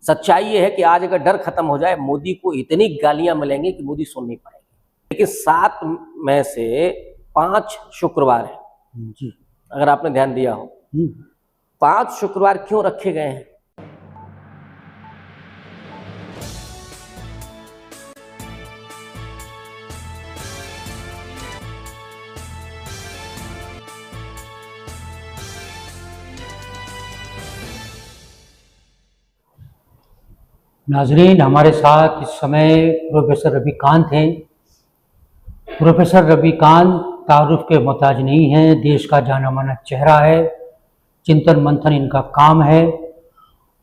सच्चाई ये है कि आज अगर डर खत्म हो जाए, मोदी को इतनी गालियां मिलेंगी कि मोदी सुन नहीं पाएंगे। लेकिन 7 में से 5 शुक्रवार है जी। अगर आपने ध्यान दिया हो। 5 शुक्रवार क्यों रखे गए हैं? नाजरीन, हमारे साथ इस समय प्रोफेसर रविकांत हैं। प्रोफेसर रविकांत तारुफ के मोहताज नहीं हैं, देश का जाना माना चेहरा है, चिंतन मंथन इनका काम है।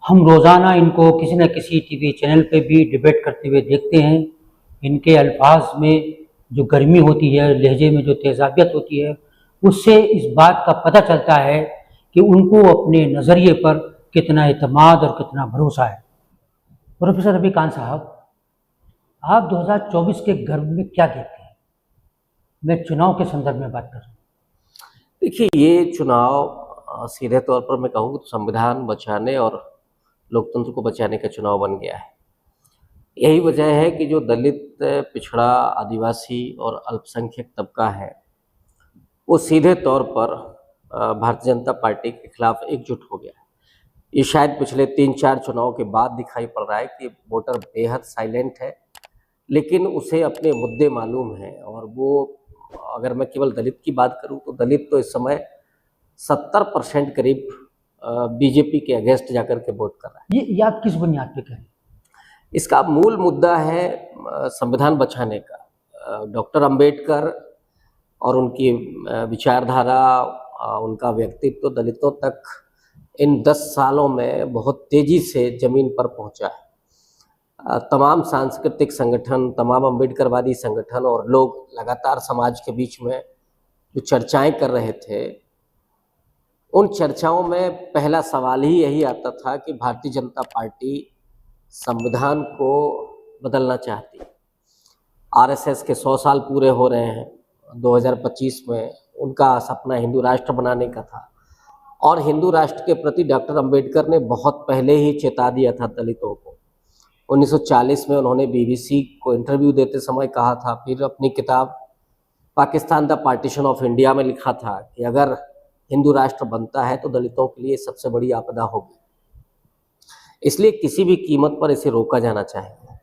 हम रोज़ाना इनको किसी न किसी टीवी चैनल पे भी डिबेट करते हुए देखते हैं। इनके अल्फाज में जो गर्मी होती है, लहजे में जो तेज़ाबियत होती है, उससे इस बात का पता चलता है कि उनको अपने नज़रिए पर कितना एतमाद और कितना भरोसा है। प्रोफेसर रविकांत साहब, आप 2024 के गर्भ में क्या देखते हैं? मैं चुनाव के संदर्भ में बात कर रहा हूँ। देखिए, ये चुनाव सीधे तौर पर मैं कहूँ तो संविधान बचाने और लोकतंत्र को बचाने का चुनाव बन गया है। यही वजह है कि जो दलित, पिछड़ा, आदिवासी और अल्पसंख्यक तबका है, वो सीधे तौर पर भारतीय जनता पार्टी के खिलाफ एकजुट हो गया है। ये शायद पिछले 3-4 चुनाव के बाद दिखाई पड़ रहा है कि वोटर बेहद साइलेंट है, लेकिन उसे अपने मुद्दे मालूम हैं। और वो, अगर मैं केवल दलित की बात करूं तो दलित तो इस समय 70% करीब बीजेपी के अगेंस्ट जाकर के वोट कर रहा है। ये आप किस बुनियाद पे कहें? इसका मूल मुद्दा है संविधान बचाने का। डॉक्टर अंबेडकर और उनकी विचारधारा, उनका व्यक्तित्व दलितों तक इन 10 सालों में बहुत तेजी से जमीन पर पहुंचा है। तमाम सांस्कृतिक संगठन, तमाम अम्बेडकरवादी संगठन और लोग लगातार समाज के बीच में जो चर्चाएं कर रहे थे, उन चर्चाओं में पहला सवाल ही यही आता था कि भारतीय जनता पार्टी संविधान को बदलना चाहती है। आरएसएस के 100 साल पूरे हो रहे हैं 2025 में। उनका सपना हिंदू राष्ट्र बनाने का था, और हिंदू राष्ट्र के प्रति डॉक्टर अंबेडकर ने बहुत पहले ही चेता दिया था दलितों को। 1940 में उन्होंने बीबीसी को इंटरव्यू देते समय कहा था, फिर अपनी किताब Pakistan the partition of India में लिखा था कि अगर हिंदू राष्ट्र बनता है तो दलितों के लिए सबसे बड़ी आपदा होगी, इसलिए किसी भी कीमत पर इसे रोका जाना चाहिए।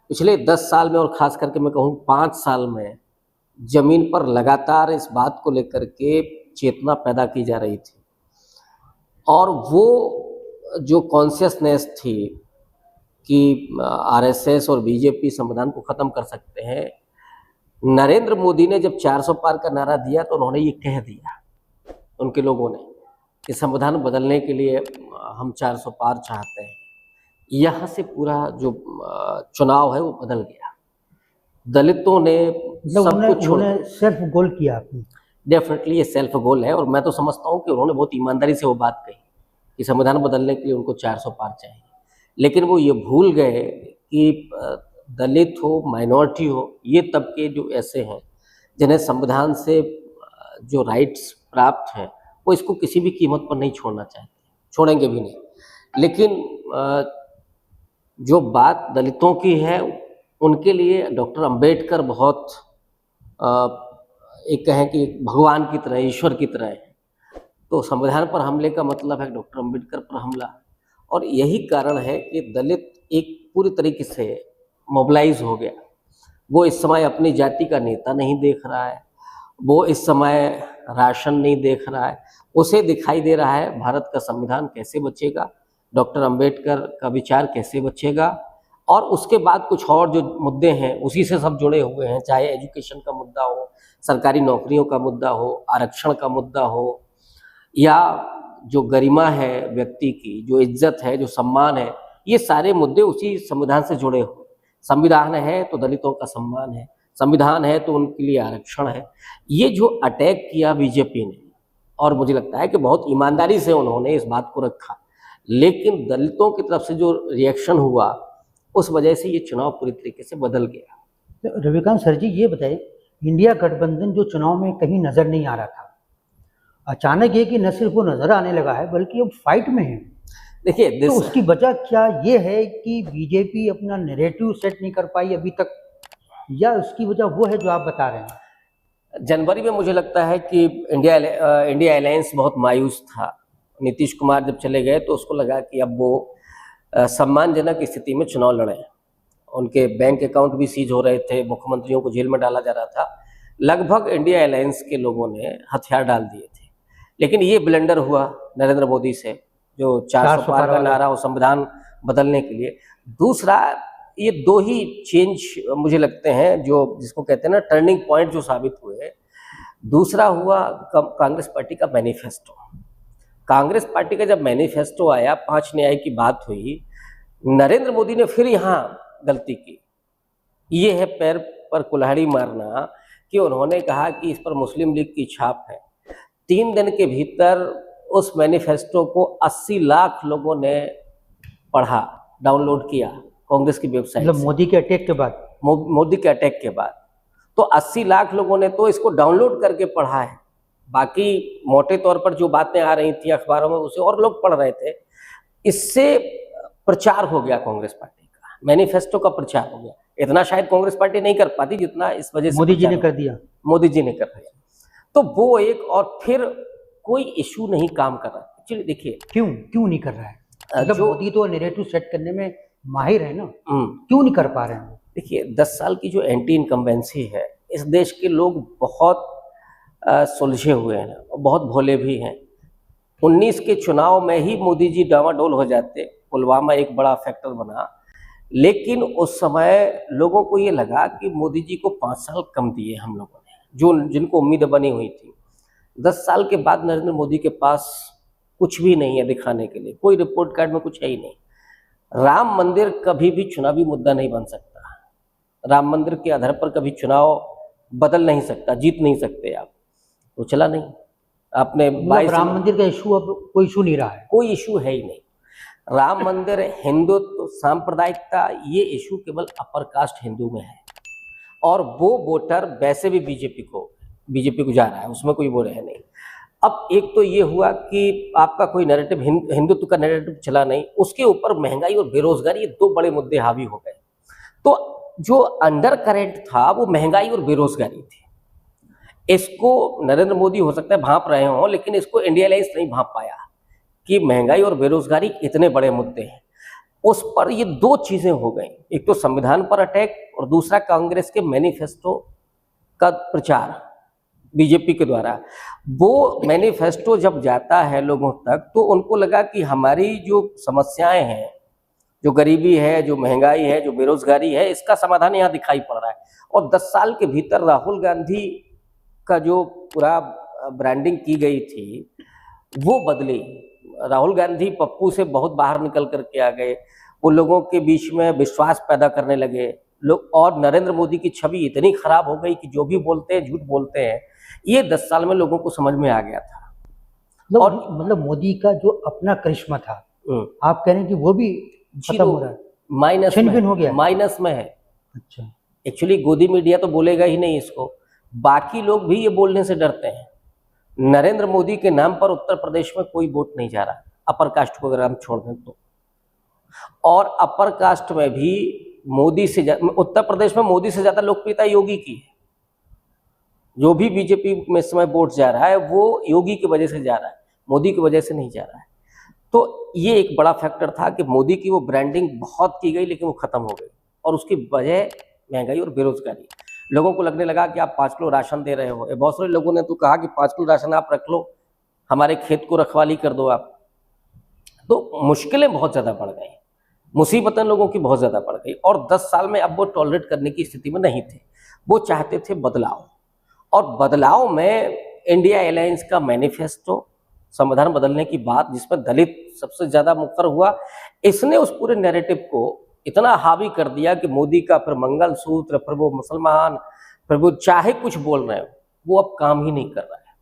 पिछले 10 साल में, और ख़ास करके मैं कहूँ 5 साल में, ज़मीन पर लगातार इस बात को लेकर के चेतना पैदा की जा रही थी। और वो जो कॉन्शियसनेस थी कि आरएसएस और बीजेपी संविधान को ख़त्म कर सकते हैं, नरेंद्र मोदी ने जब 400 पार का नारा दिया तो उन्होंने ये कह दिया, उनके लोगों ने, कि संविधान बदलने के लिए हम 400 पार चाहते हैं। यहाँ से पूरा जो चुनाव है वो बदल गया। दलितों ने सब कुछ छोड़, सेल्फ गोल किया आपने। डेफिनेटली ये सेल्फ गोल है, और मैं तो समझता हूँ कि उन्होंने बहुत ईमानदारी से वो बात कही कि संविधान बदलने के लिए उनको 400 पार चाहिए। लेकिन वो ये भूल गए कि दलित हो, माइनॉरिटी हो, ये तबके जो ऐसे हैं जिन्हें संविधान से जो राइट्स प्राप्त हैं, वो इसको किसी भी कीमत पर नहीं छोड़ना चाहते, छोड़ेंगे भी नहीं। लेकिन जो बात दलितों की है, उनके लिए डॉक्टर अंबेडकर बहुत एक कहें कि भगवान की तरह, ईश्वर की तरह है। तो संविधान पर हमले का मतलब है डॉक्टर अंबेडकर पर हमला। और यही कारण है कि दलित एक पूरी तरीके से मोबिलाइज हो गया। वो इस समय अपनी जाति का नेता नहीं देख रहा है, वो इस समय राशन नहीं देख रहा है, उसे दिखाई दे रहा है भारत का संविधान कैसे बचेगा, डॉक्टर अंबेडकर का विचार कैसे बचेगा। और उसके बाद कुछ और जो मुद्दे हैं उसी से सब जुड़े हुए हैं, चाहे एजुकेशन का मुद्दा हो, सरकारी नौकरियों का मुद्दा हो, आरक्षण का मुद्दा हो, या जो गरिमा है व्यक्ति की, जो इज्जत है, जो सम्मान है, ये सारे मुद्दे उसी संविधान से जुड़े हुए। संविधान है तो दलितों का सम्मान है, संविधान है तो उनके लिए आरक्षण है। ये जो अटैक किया बीजेपी ने, और मुझे लगता है कि बहुत ईमानदारी से उन्होंने इस बात को रखा, लेकिन दलितों की तरफ से जो रिएक्शन हुआ, उस वजह से ये चुनाव पूरी तरीके से बदल गया। तो रविकांत सर जी, ये बताइए, इंडिया गठबंधन जो चुनाव में कहीं नज़र नहीं आ रहा था, अचानक ये कि न सिर्फ वो नज़र आने लगा है बल्कि अब फाइट में है। देखिए तो उसकी वजह क्या ये है कि बीजेपी अपना नैरेटिव सेट नहीं कर पाई अभी तक, या उसकी वजह वो है जो आप बता रहे हैं? जनवरी में मुझे लगता है कि इंडिया अलायंस बहुत मायूस था। नीतीश कुमार जब चले गए तो उसको लगा कि अब वो सम्मानजनक स्थिति में चुनाव लड़ें। उनके बैंक अकाउंट भी सीज हो रहे थे, मुख्यमंत्रियों को जेल में डाला जा रहा था। लगभग इंडिया अलायंस के लोगों ने हथियार डाल दिए थे। लेकिन ये ब्लंडर हुआ नरेंद्र मोदी से, जो 400 पार का नारा हो संविधान बदलने के लिए। दूसरा, ये दो ही चेंज मुझे लगते हैं जो जिसको कहते हैं ना टर्निंग पॉइंट जो साबित हुए। दूसरा हुआ कांग्रेस पार्टी का मैनिफेस्टो। कांग्रेस पार्टी का जब मैनिफेस्टो आया, 5 न्याय की बात हुई, नरेंद्र मोदी ने फिर यहाँ गलती की। ये है पैर पर कुल्हाड़ी मारना कि उन्होंने कहा कि इस पर मुस्लिम लीग की छाप है। 3 दिन के भीतर उस मैनिफेस्टो को 80 लाख लोगों ने पढ़ा, डाउनलोड किया कांग्रेस की वेबसाइट मतलब से। मोदी के अटैक के बाद? मोदी के अटैक के बाद तो 80 लाख लोगों ने तो इसको डाउनलोड करके पढ़ा है। बाकी मोटे तौर पर जो बातें आ रही थी अखबारों में उसे और लोग पढ़ रहे थे। इससे प्रचार हो गया कांग्रेस पार्टी का, मैनिफेस्टो का प्रचार हो गया। इतना शायद कांग्रेस पार्टी नहीं कर पाती जितना इस वजह से मोदी जी ने कर दिया। मोदी जी ने कर दिया। तो वो एक, और फिर कोई इशू नहीं काम कर रहा। एक्चुअली देखिए क्यों नहीं कर रहा है? मतलब मोदी तो नैरेटिव सेट करने में माहिर है ना, हम्म। क्यों नहीं कर पा रहे हैं? देखिए 10 साल की जो एंटी इनकम्बेंसी है, इस देश के लोग बहुत सुलझे हुए हैं और बहुत भोले भी हैं। 19 के चुनाव में ही मोदी जी डामाडोल हो जाते, पुलवामा एक बड़ा फैक्टर बना। लेकिन उस समय लोगों को ये लगा कि मोदी जी को 5 साल कम दिए हम लोगों ने, जो जिनको उम्मीदें बनी हुई थी। 10 साल के बाद नरेंद्र मोदी के पास कुछ भी नहीं है दिखाने के लिए, कोई रिपोर्ट कार्ड में कुछ है ही नहीं। राम मंदिर कभी भी चुनावी मुद्दा नहीं बन सकता। राम मंदिर के आधार पर कभी चुनाव बदल नहीं सकता, जीत नहीं सकते आप। तो चला नहीं। आपने राम मंदिर का इशू अब कोई इशू नहीं रहा है? कोई इशू है ही नहीं। राम मंदिर, हिंदुत्व, सांप्रदायिकता, ये इशू केवल अपर कास्ट हिंदू में है। और वो वोटर वैसे भी बीजेपी को जा रहा है, उसमें कोई वो रहे नहीं। अब एक तो ये हुआ कि आपका कोई नैरेटिव, हिंदुत्व का नैरेटिव चला नहीं, उसके ऊपर महंगाई और बेरोजगारी, ये 2 बड़े मुद्दे हावी हो गए। तो जो अंडर करेंट था वो महंगाई और बेरोजगारी थी। इसको नरेंद्र मोदी हो सकता है भांप रहे हों, लेकिन इसको इंडिया अलायंस नहीं भांप पाया कि महंगाई और बेरोजगारी इतने बड़े मुद्दे हैं। उस पर ये 2 चीजें हो गई, एक तो संविधान पर अटैक और दूसरा कांग्रेस के मैनिफेस्टो का प्रचार बीजेपी के द्वारा। वो मैनिफेस्टो जब जाता है लोगों तक तो उनको लगा कि हमारी जो समस्याएं हैं, जो गरीबी है, जो महंगाई है, जो बेरोजगारी है, इसका समाधान यहाँ दिखाई पड़ रहा है। और 10 साल के भीतर राहुल गांधी का जो पूरा ब्रांडिंग की गई थी वो बदली। राहुल गांधी पप्पू से बहुत बाहर निकल करके आ गए, वो लोगों के बीच में विश्वास पैदा करने लगे लोग। और नरेंद्र मोदी की छवि इतनी खराब हो गई कि जो भी बोलते हैं झूठ बोलते हैं। ये 10 साल में लोगों को समझ में आ गया था। और मतलब मोदी का जो अपना करिश्मा था, आप कह रहे हैं कि वो भी खत्म हो रहा है, माइनस में हो गया, माइनस में है। अच्छा, एक्चुअली गोदी मीडिया तो बोलेगा ही नहीं इसको, बाकी लोग भी ये बोलने से डरते हैं। नरेंद्र मोदी के नाम पर उत्तर प्रदेश में कोई वोट नहीं जा रहा, अपर कास्ट को अगर हम छोड़ दें तो। और अपर कास्ट में भी मोदी से, उत्तर प्रदेश में मोदी से ज्यादा लोकप्रियता योगी की है। जो भी बीजेपी में इस समय वोट जा रहा है वो योगी की वजह से जा रहा है, मोदी की वजह से नहीं जा रहा है। तो ये एक बड़ा फैक्टर था कि मोदी की वो ब्रांडिंग बहुत की गई लेकिन वो खत्म हो गई। और उसकी वजह महंगाई और बेरोजगारी। लोगों को लगने लगा कि आप 5 किलो राशन दे रहे हो। बहुत सारे लोगों ने तो कहा कि 5 किलो राशन आप रख लो, हमारे खेत को रखवाली कर दो आप। तो मुश्किलें बहुत ज़्यादा बढ़ गई, मुसीबतें लोगों की बहुत ज़्यादा बढ़ गई। और 10 साल में अब वो टॉलरेट करने की स्थिति में नहीं थे। वो चाहते थे बदलाव, और बदलाव में इंडिया अलायंस का मैनिफेस्टो, संविधान बदलने की बात जिसमें दलित सबसे ज़्यादा मुखर हुआ, इसने उस पूरे नैरेटिव को इतना हावी कर दिया कि मोदी का फिर मंगलसूत्र, फिर वो मुसलमान, फिर वो चाहे कुछ बोल रहे हो, वो अब काम ही नहीं कर रहा है।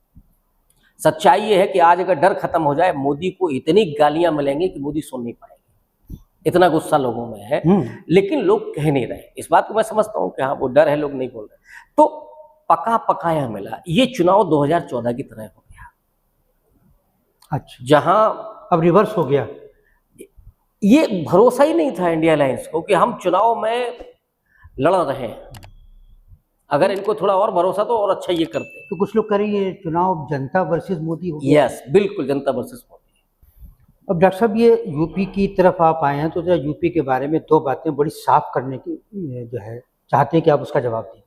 सच्चाई ये है कि आज अगर डर खत्म हो जाए, मोदी को इतनी गालियां मिलेंगी कि मोदी सुन नहीं पाएंगे, इतना गुस्सा लोगों में है। लेकिन लोग कह नहीं रहे। इस बात को मैं समझता हूँ कि हाँ वो डर है, लोग नहीं बोल रहे। तो पका पकाया मिला। ये चुनाव 2014 की तरह हो गया। अच्छा, जहां अब रिवर्स हो गया। ये भरोसा ही नहीं था इंडिया अलायंस को कि हम चुनाव में लड़ रहे हैं। अगर इनको थोड़ा और भरोसा तो और अच्छा ये करते। तो कुछ लोग कह रहे हैं ये चुनाव जनता वर्सेस मोदी हो गया। यस, बिल्कुल जनता वर्सेस मोदी। अब डॉक्टर साहब ये यूपी की तरफ आप आए हैं तो जरा यूपी के बारे में दो बातें बड़ी साफ करने की जो है चाहते हैं कि आप उसका जवाब दें।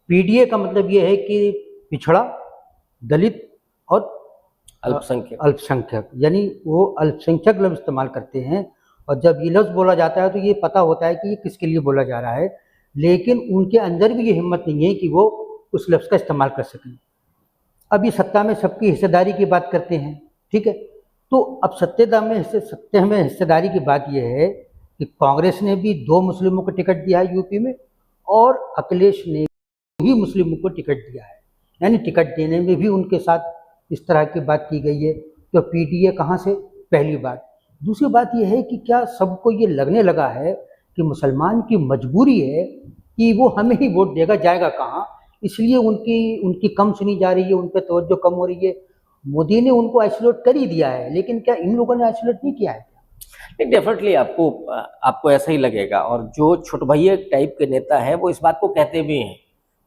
पीडीए का मतलब ये है कि पिछड़ा, दलित और अल्पसंख्यक, यानी वो अल्पसंख्यक लफ्ज़ इस्तेमाल करते हैं। और जब ये लफ्ज़ बोला जाता है तो ये पता होता है कि ये किसके लिए बोला जा रहा है, लेकिन उनके अंदर भी ये हिम्मत नहीं है कि वो उस लफ्ज़ का इस्तेमाल कर सकें। अब ये सत्ता में सबकी हिस्सेदारी की बात करते हैं, ठीक है। तो अब सत्ता में हिस्सेदारी की बात यह है कि कांग्रेस ने भी 2 मुस्लिमों को टिकट दिया है यूपी में और अखिलेश ने भी मुस्लिमों को टिकट दिया है, यानी टिकट देने में भी उनके साथ इस तरह की बात की गई है। तो पीडीए कहाँ से, पहली बात। दूसरी बात यह है कि क्या सबको ये लगने लगा है कि मुसलमान की मजबूरी है कि वो हमें ही वोट देगा, जाएगा कहाँ, इसलिए उनकी कम सुनी जा रही है, उन पर तवज्जो कम हो रही है। मोदी ने उनको आइसोलेट कर ही दिया है, लेकिन क्या इन लोगों ने आइसोलेट नहीं किया है? नहीं, डेफिनेटली आपको ऐसा ही लगेगा। और जो छोट भैया टाइप के नेता है वो इस बात को कहते भी हैं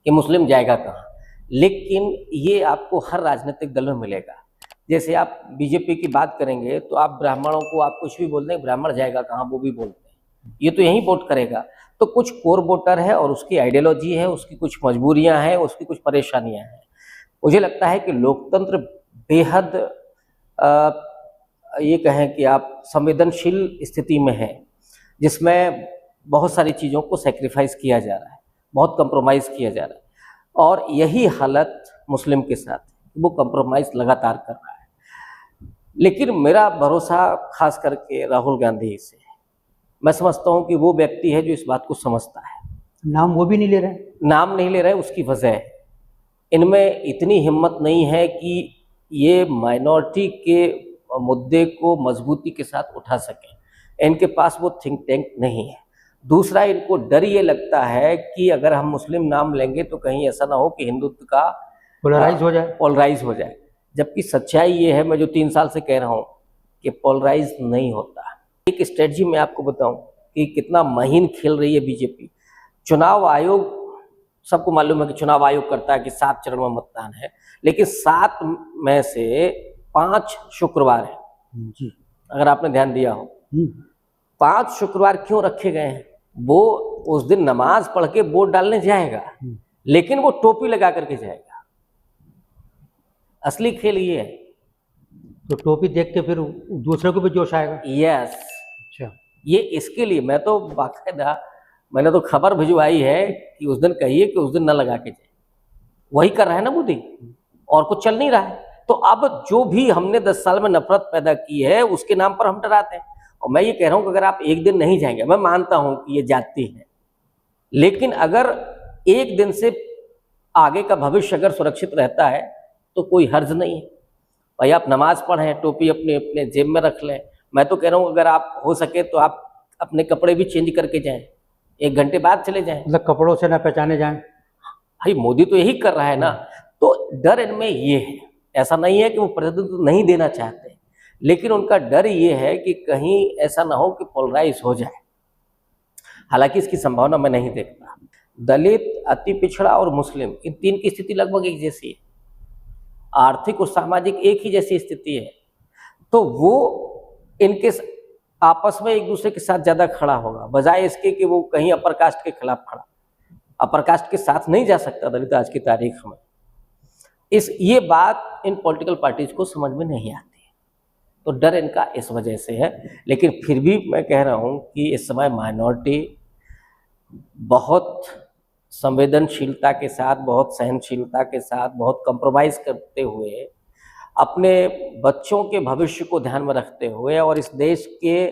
कि मुस्लिम जाएगा कहाँ, लेकिन ये आपको हर राजनीतिक दल में मिलेगा। जैसे आप बीजेपी की बात करेंगे तो आप ब्राह्मणों को आप कुछ भी बोल दें, ब्राह्मण जाएगा कहाँ, वो भी बोलते हैं, ये तो यहीं वोट करेगा। तो कुछ कोर वोटर है और उसकी आइडियोलॉजी है, उसकी कुछ मजबूरियां हैं, उसकी कुछ परेशानियां हैं। मुझे लगता है कि लोकतंत्र बेहद ये कहें कि आप संवेदनशील स्थिति में है, जिसमें बहुत सारी चीज़ों को सेक्रीफाइस किया जा रहा है, बहुत कंप्रोमाइज़ किया जा रहा है। और यही हालत मुस्लिम के साथ, वो कंप्रोमाइज़ लगातार कर रहा है। लेकिन मेरा भरोसा खास करके राहुल गांधी से है। मैं समझता हूँ कि वो व्यक्ति है जो इस बात को समझता है। नाम वो भी नहीं ले रहे हैं? नाम नहीं ले रहे, उसकी वजह है इनमें इतनी हिम्मत नहीं है कि ये माइनॉरिटी के मुद्दे को मजबूती के साथ उठा सकें। इनके पास वो थिंक टैंक नहीं है। दूसरा, इनको डर ये लगता है कि अगर हम मुस्लिम नाम लेंगे तो कहीं ऐसा ना हो कि हिंदुत्व का पोलराइज हो जाए। जबकि सच्चाई ये है, मैं जो 3 साल से कह रहा हूँ कि पोलराइज नहीं होता। एक स्ट्रेटजी मैं आपको बताऊं कि कितना महीन खेल रही है बीजेपी। चुनाव आयोग, सबको मालूम है कि चुनाव आयोग करता है कि 7 चरण में मतदान है, लेकिन 7 में से 5 शुक्रवार है जी। अगर आपने ध्यान दिया हो, 5 शुक्रवार क्यों रखे गए हैं? वो उस दिन नमाज पढ़ के वोट डालने जाएगा, लेकिन वो टोपी लगा करके जाएगा। असली खेल ये है। तो टोपी देख के फिर दूसरे को भी जोश आएगा। यस। अच्छा, ये इसके लिए मैं तो बाकायदा मैंने तो खबर भिजवाई है कि उस दिन कहिए कि उस दिन न लगा के जाए। वही कर रहा है ना मोदी, और कुछ चल नहीं रहा है। तो अब जो भी हमने 10 साल में नफरत पैदा की है उसके नाम पर हम डराते हैं। और मैं ये कह रहा हूं कि अगर आप एक दिन नहीं जाएंगे, मैं मानता हूं कि ये जाती है, लेकिन अगर एक दिन से आगे का भविष्य अगर सुरक्षित रहता है तो कोई हर्ज नहीं है। भाई आप नमाज पढ़ें, टोपी अपने अपने जेब में रख लें। मैं तो कह रहा हूँ अगर आप हो सके तो आप अपने कपड़े भी चेंज करके जाएं, 1 घंटे बाद चले जाएं। मतलब कपड़ों से ना पहचाने जाएं। भाई मोदी तो यही कर रहा है ना। तो डर इनमें ये है, ऐसा नहीं है कि वो प्रतिनिधित्व नहीं देना चाहते, लेकिन उनका डर ये है कि कहीं ऐसा ना हो कि पोलराइज हो जाए। हालांकि इसकी संभावना मैं नहीं देखता। दलित, अति पिछड़ा और मुस्लिम, इन 3 की स्थिति लगभग एक जैसी है। आर्थिक और सामाजिक एक ही जैसी स्थिति है। तो वो इनके आपस में एक दूसरे के साथ ज्यादा खड़ा होगा, बजाय इसके कि वो कहीं अपर कास्ट के खिलाफ खड़ा। अपर कास्ट के साथ नहीं जा सकता दलित आज की तारीख में। ये बात इन पॉलिटिकल पार्टीज को समझ में नहीं आती है, तो डर इनका इस वजह से है। लेकिन फिर भी मैं कह रहा हूं कि इस समय माइनॉरिटी बहुत संवेदनशीलता के साथ, बहुत सहनशीलता के साथ, बहुत कंप्रोमाइज करते हुए, अपने बच्चों के भविष्य को ध्यान में रखते हुए और इस देश के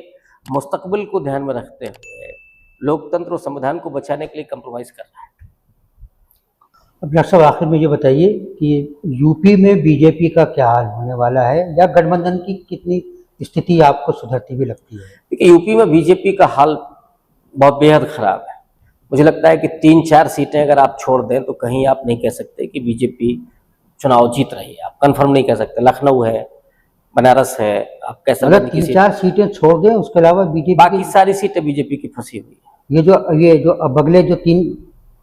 मुस्तकबिल को ध्यान में रखते हुए लोकतंत्र और संविधान को बचाने के लिए कंप्रोमाइज कर रहा है। अब डॉक्टर साहब आखिर में ये बताइए कि यूपी में बीजेपी का क्या हाल होने वाला है, या गठबंधन की कितनी स्थिति आपको सुधरती हुई लगती है? देखिए, यूपी में बीजेपी का हाल बहुत बेहद खराब है। मुझे लगता है कि 3-4 सीटें अगर आप छोड़ दें तो कहीं आप नहीं कह सकते कि बीजेपी चुनाव जीत रही है। आप कंफर्म नहीं कह सकते। लखनऊ है, बनारस है, आप कह सकते मतलब हैं 3-4 सीटें छोड़ दें, उसके अलावा बीजेपी बाकी सारी सीटें बीजेपी की फंसी हुई है। ये जो अब अगले जो 3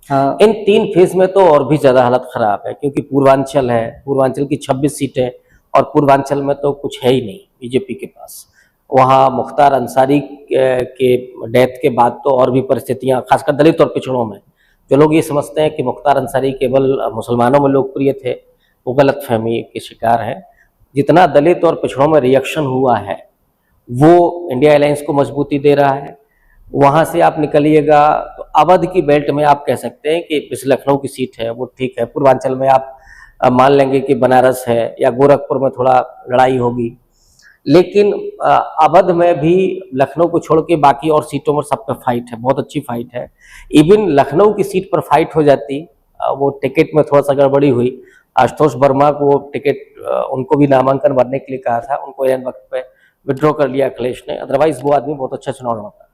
इन 3 फेज में तो और भी ज्यादा हालत खराब है, क्योंकि पूर्वांचल है, पूर्वांचल की 26 सीटें, और पूर्वांचल में तो कुछ है ही नहीं बीजेपी के पास। वहाँ मुख्तार अंसारी के डेथ के बाद तो और भी परिस्थितियां, खासकर दलित और पिछड़ों में, जो लोग ये समझते हैं कि मुख्तार अंसारी केवल मुसलमानों में लोकप्रिय थे, वो गलतफहमी के शिकार हैं। जितना दलित और पिछड़ों में रिएक्शन हुआ है वो इंडिया अलायंस को मजबूती दे रहा है। वहाँ से आप निकलिएगा तो अवध की बेल्ट में आप कह सकते हैं कि जैसे लखनऊ की सीट है वो ठीक है, पूर्वांचल में आप मान लेंगे कि बनारस है या गोरखपुर में थोड़ा लड़ाई होगी, लेकिन अवध में भी लखनऊ को छोड़ के बाकी और सीटों पर सब पे फाइट है, बहुत अच्छी फाइट है। इवन लखनऊ की सीट पर फाइट हो जाती, वो टिकट में थोड़ा सा गड़बड़ी हुई, आशुतोष वर्मा को टिकट उनको भी नामांकन भरने के लिए कहा था, उनको एन वक्त पे विड्रॉ कर लिया अखिलेश ने, अदरवाइज वो आदमी बहुत अच्छा चुनाव लड़ता।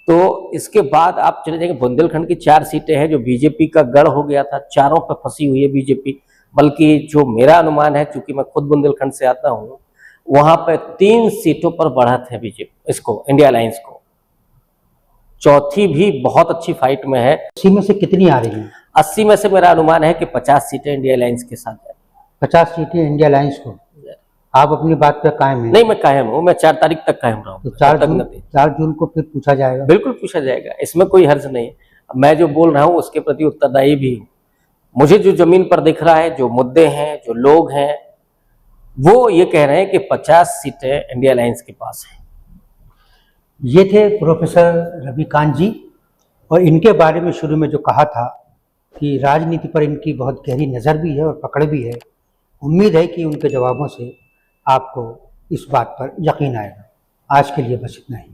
तो इसके बाद आप चले जाएंगे बुंदेलखंड की 4 सीटें हैं जो बीजेपी का गढ़ हो गया था, चारों पे फंसी हुई है बीजेपी। बल्कि जो मेरा अनुमान है, चूंकि मैं खुद बुंदेलखंड से आता हूँ, वहां पे 3 सीटों पर बढ़त है बीजेपी, इसको इंडिया अलायंस को। चौथी भी बहुत अच्छी फाइट में है। 80 में से कितनी आ रही हैं? 80 में से मेरा अनुमान है कि 50 सीटें इंडिया अलायंस के साथ है। 50 सीटें इंडिया अलायंस को। आप अपनी बात पे कायम हैं? नहीं, मैं कायम हूँ, मैं 4 तारीख तक कायम रहा हूँ। तो 4 जून को फिर पूछा जाएगा? बिल्कुल पूछा जाएगा, इसमें कोई हर्ज नहीं है। मैं जो बोल रहा हूँ उसके प्रति उत्तरदायी भी हूँ। मुझे जो जमीन पर दिख रहा है, जो मुद्दे हैं, जो लोग हैं, वो ये कह रहे हैं कि 50 सीटें इंडिया अलायंस के पास है। ये थे प्रोफेसर रविकांत जी, और इनके बारे में शुरू में जो कहा था कि राजनीति पर इनकी बहुत गहरी नज़र भी है और पकड़ भी है। उम्मीद है कि उनके जवाबों से आपको इस बात पर यकीन आएगा। आज के लिए बस इतना ही।